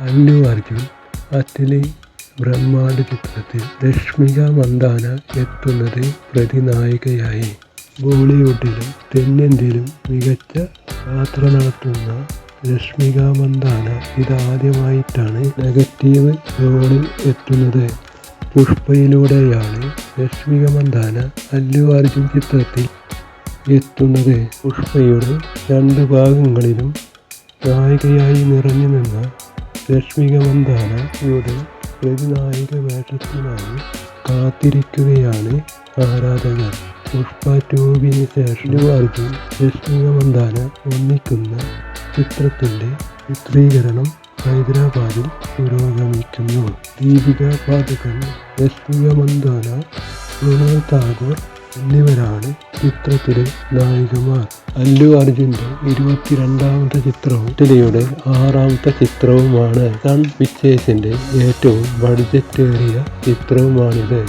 അല്ലു അർജുൻ അറ്റ്ലി ബ്രഹ്മാണ്ഡ് ചിത്രത്തിൽ രശ്മിക മന്ദാന എത്തുന്നത് പ്രതിനായികയായി. ബോളിവുഡിലും തെന്നിന്ത്യയിലും മികച്ച യാത്ര നടത്തുന്ന രശ്മിക മന്ദാന ഇതാദ്യമായിട്ടാണ് നെഗറ്റീവ് റോളിൽ എത്തുന്നത്. പുഷ്പയിലൂടെയാണ് രശ്മിക മന്ദാന അല്ലു അർജുൻ ചിത്രത്തിൽ എത്തുന്നത്. പുഷ്പയുടെ 2 ഭാഗങ്ങളിലും നായികയായി നിറഞ്ഞു നിന്ന രശ്മിക മന്ദാനയുടെ പ്രതിനായിക വേഷത്തിനായി കാത്തിരിക്കുകയാണ് ആരാധകർ. പുഷ്പ 2 ശേഷം അല്ലു അർജുൻ രശ്മിക മന്ദാന ഒന്നിക്കുന്ന ചിത്രത്തിൻ്റെ ചിത്രീകരണം ഹൈദരാബാദിൽ പുരോഗമിക്കുന്നു. ദീപിക പാദുകൺ, രശ്മിക മന്ദാന, മൃണാൽ താക്കൂർ എന്നിവരാണ് ചിത്രത്തിലെ നായികമാർ. അല്ലു അർജുൻ്റെ 22ാമത്തെ ചിത്രവും അറ്റ്ലിയുടെ 6ാമത്തെ ചിത്രവുമാണ്. സൺ പിക്ചേഴ്സിൻ്റെ ഏറ്റവും ബഡ്ജറ്റേറിയ ചിത്രവുമാണിത്.